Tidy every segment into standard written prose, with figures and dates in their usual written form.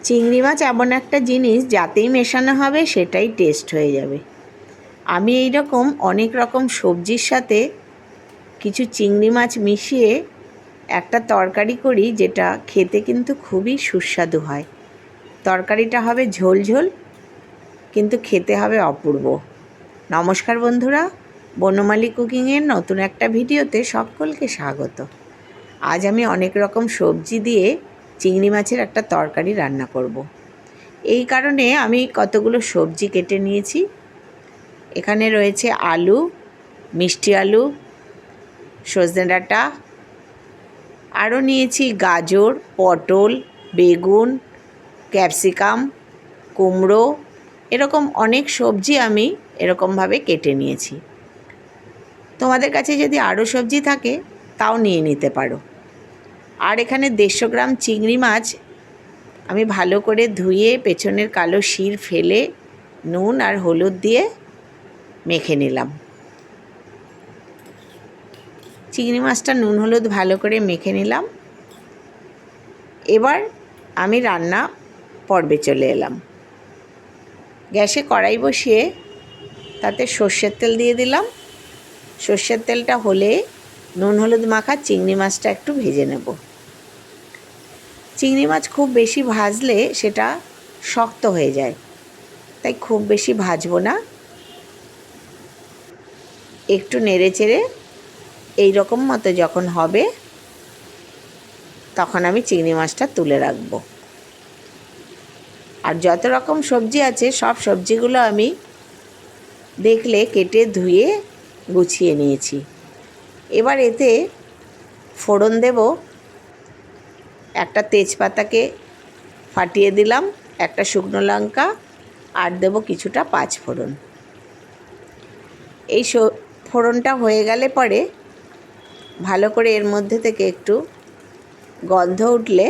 চিংড়ি মাছ এমন একটা জিনিস যাতেই মেশানো হবে সেটাই টেস্ট হয়ে যাবে। আমি এই রকম অনেক রকম সবজির সাথে কিছু চিংড়ি মাছ মিশিয়ে একটা তরকারি করি, যেটা খেতে কিন্তু খুবই সুস্বাদু হয়। তরকারিটা হবে ঝোল ঝোল, কিন্তু খেতে হবে অপূর্ব। নমস্কার বন্ধুরা, বনমালী কুকিংয়ের নতুন একটা ভিডিওতে সকলকে স্বাগত। আজ আমি অনেক রকম সবজি দিয়ে চিংড়ি মাছের একটা তরকারি রান্না করব। এই কারণে আমি কতগুলো সবজি কেটে নিয়েছি। এখানে রয়েছে আলু, মিষ্টি আলু, সজনে ডাঁটা, আরও নিয়েছি গাজর, পটল, বেগুন, ক্যাপসিকাম, কুমড়ো, এরকম অনেক সবজি আমি এরকমভাবে কেটে নিয়েছি। তোমাদের কাছে যদি আরও সবজি থাকে তাও নিয়ে নিতে পারো। আর এখানে 150 গ্রাম চিংড়ি মাছ আমি ভালো করে ধুয়ে পেছনের কালো শির ফেলে নুন আর হলুদ দিয়ে মেখে নিলাম। চিংড়ি মাছটা নুন হলুদ ভালো করে মেখে নিলাম। এবার আমি রান্না পর্বে চলে এলাম। গ্যাসে কড়াই বসিয়ে তাতে সর্ষের তেল দিয়ে দিলাম। সর্ষের তেলটা হলে নুন হলুদ মাখা চিংড়ি মাছটা একটু ভেজে নেব। চিংড়ি মাছ খুব বেশি ভাজলে সেটা শক্ত হয়ে যায়, তাই খুব বেশি ভাজবো না। একটু নেড়ে চেড়ে এইরকম মতো যখন হবে তখন আমি চিংড়ি মাছটা তুলে রাখবো। আর যত রকম সবজি আছে সব সবজিগুলো আমি দেখলে কেটে ধুয়ে গুছিয়ে নিয়েছি। এবার এতে ফোড়ন দেব। একটা তেজপাতাকে ফাটিয়ে দিলাম, একটা শুকনো লঙ্কা, আর দেব কিছুটা পাঁচফোড়ন। এই ফোড়নটা হয়ে গেলে পরে ভালো করে এর মধ্যে থেকে একটু গন্ধ উঠলে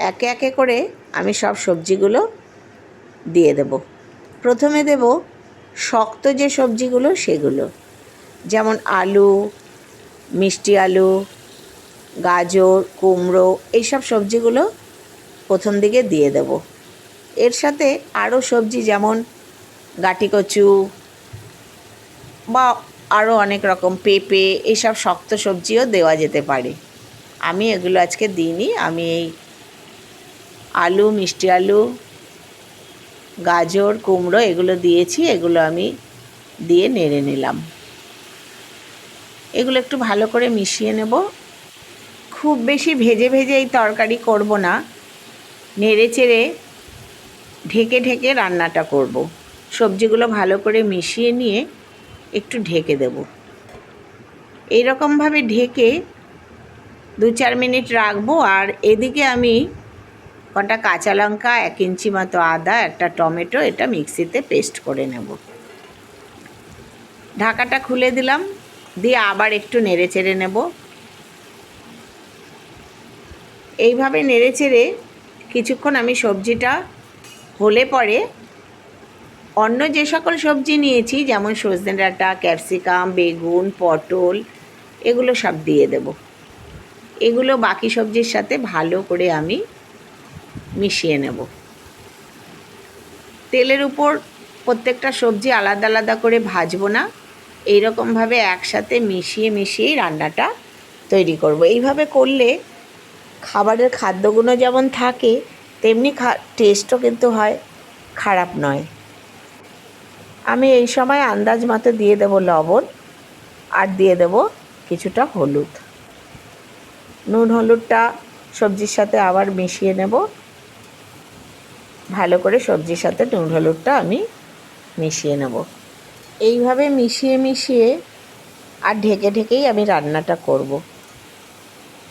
একে একে করে আমি সব সবজিগুলো দিয়ে দেব। প্রথমে দেব শক্ত যে সবজিগুলো সেগুলো, যেমন আলু, মিষ্টি আলু, গাজর, কুমড়ো, এইসব সবজিগুলো প্রথম দিকে দিয়ে দেব। এর সাথে আরও সবজি যেমন গাঁটিকচু বা আরও অনেক রকম পেঁপে, এইসব শক্ত সবজিও দেওয়া যেতে পারে। আমি এগুলো আজকে দিইনি। আমি এই আলু, মিষ্টি আলু, গাজর, কুমড়ো এগুলো দিয়েছি। এগুলো আমি দিয়ে নেড়ে নিলাম। এগুলো একটু ভালো করে মিশিয়ে নেব। খুব বেশি ভেজে ভেজে এই তরকারি করব না, নেড়ে চেড়ে ঢেকে ঢেকে রান্নাটা করব। সবজিগুলো ভালো করে মিশিয়ে নিয়ে একটু ঢেকে দেব। এই রকমভাবে ঢেকে 2-4 মিনিট রাখবো। আর এদিকে আমি কটা কাঁচা লঙ্কা, 1 ইঞ্চি মতো আদা, একটা টমেটো, এটা মিক্সিতে পেস্ট করে নেব। ঢাকাটা খুলে দিলাম, দিয়ে আবার একটু নেড়ে চেড়ে নেব। এইভাবে নেড়ে চেড়ে কিছুক্ষণ আমি সবজিটা হলে পরে অন্য যে সকল সবজি নিয়েছি, যেমন সজনে ডাঁটা, ক্যাপসিকাম, বেগুন, পটল, এগুলো সব দিয়ে দেব। এগুলো বাকি সবজির সাথে ভালো করে আমি মিশিয়ে নেব। তেলের উপর প্রত্যেকটা সবজি আলাদা আলাদা করে ভাজবো না, এইরকমভাবে একসাথে মিশিয়ে মিশিয়েই রান্নাটা তৈরি করব। এইভাবে করলে খাবারের খাদ্যগুণ যেমন থাকে, তেমনি টেস্টও কিন্তু হয়, খারাপ নয়। আমি এই সময় আন্দাজ মতো দিয়ে দেব লবণ, আর দিয়ে দেব কিছুটা হলুদ। নুন হলুদটা সবজির সাথে আবার মিশিয়ে নেব। ভালো করে সবজির সাথে নুন হলুদটা আমি মিশিয়ে নেব। এইভাবে মিশিয়ে মিশিয়ে আর ঢেকে ঢেকেই আমি রান্নাটা করব।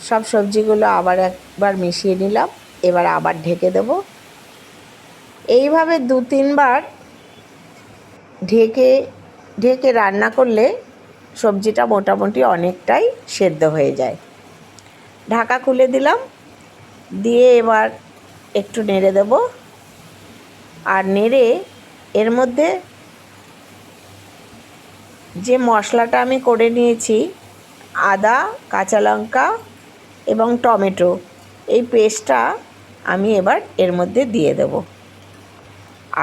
সব সবজিগুলো আবার একবার মিশিয়ে নিলাম, এবার আবার ঢেকে দেব। এইভাবে 2-3 বার ঢেকে ঢেকে রান্না করলে সবজিটা মোটামুটি অনেকটাই সেদ্ধ হয়ে যায়। ঢাকা খুলে দিলাম, দিয়ে এবার একটু নেড়ে দেব। আর নেড়ে এর মধ্যে যে মশলাটা আমি করে নিয়েছি, আদা, কাঁচা লঙ্কা এবং টমেটো, এই পেস্টটা আমি এবার এর মধ্যে দিয়ে দেব।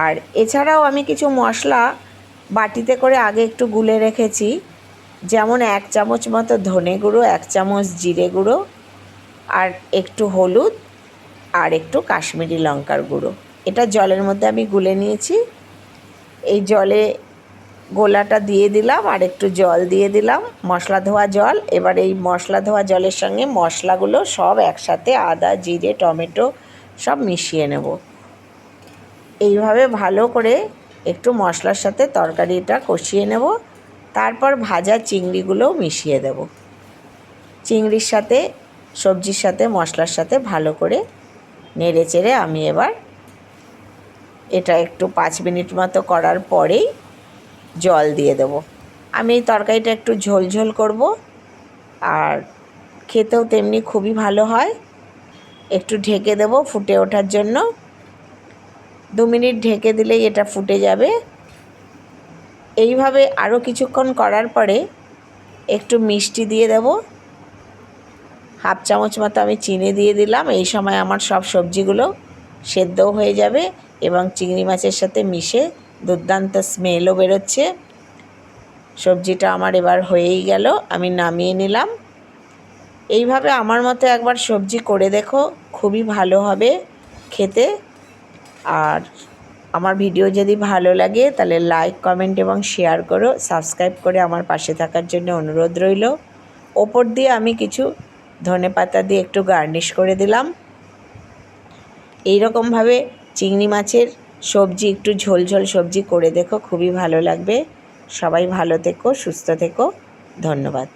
আর এছাড়াও আমি কিছু মশলা বাটিতে করে আগে একটু গুলে রেখেছি, যেমন 1 চামচ মতো ধনে গুঁড়ো, 1 চামচ জিরে গুঁড়ো, আর একটু হলুদ, আর একটু কাশ্মীরি লঙ্কার গুঁড়ো। এটা জলের মধ্যে আমি গুলে নিয়েছি। এই জলে গোলাটা দিয়ে দিলাম, আর একটু জল দিয়ে দিলাম, মশলা ধোয়া জল। এবার এই মশলা ধোয়া জলের সঙ্গে মশলাগুলো সব একসাথে, আদা, জিরে, টমেটো সব মিশিয়ে নেব। এইভাবে ভালো করে একটু মশলার সাথে তরকারিটা কষিয়ে নেব। তারপর ভাজা চিংড়িগুলোও মিশিয়ে দেব। চিংড়ির সাথে, সবজির সাথে, মশলার সাথে ভালো করে নেড়ে চেড়ে আমি এবার এটা একটু 5 মিনিট মতো করার পরেই জল দিয়ে দেব। আমি এই তরকারিটা একটু ঝোল ঝোল করব, আর খেতেও তেমনি খুবই ভালো হয়। একটু ঢেকে দেব ফুটে ওঠার জন্য। 2 মিনিট ঢেকে দিলেই এটা ফুটে যাবে। এইভাবে আরও কিছুক্ষণ করার পরে একটু মিষ্টি দিয়ে দেব। 1/2 চামচ মতো আমি চিনি দিয়ে দিলাম। এই সময় আমার সব সবজিগুলো সেদ্ধও হয়ে যাবে এবং চিংড়ি মাছের সাথে মিশে দুর্দান্ত স্মেলও বেরোচ্ছে। সবজিটা আমার এবার হয়েই গেল, আমি নামিয়ে নিলাম। এইভাবে আমার মতো একবার সবজি করে দেখো, খুবই ভালো হবে খেতে। আর আমার ভিডিও যদি ভালো লাগে তাহলে লাইক, কমেন্ট এবং শেয়ার করো। সাবস্ক্রাইব করে আমার পাশে থাকার জন্য অনুরোধ রইল। ওপর দিয়ে আমি কিছু ধনেপাতা দিয়ে একটু গার্নিশ করে দিলাম। এই রকমভাবে চিংড়ি মাছের সবজি, একটু ঝোল ঝোল সবজি করে দেখো, খুবই ভালো লাগবে। সবাই ভালো থেকো, সুস্থ থেকো। ধন্যবাদ।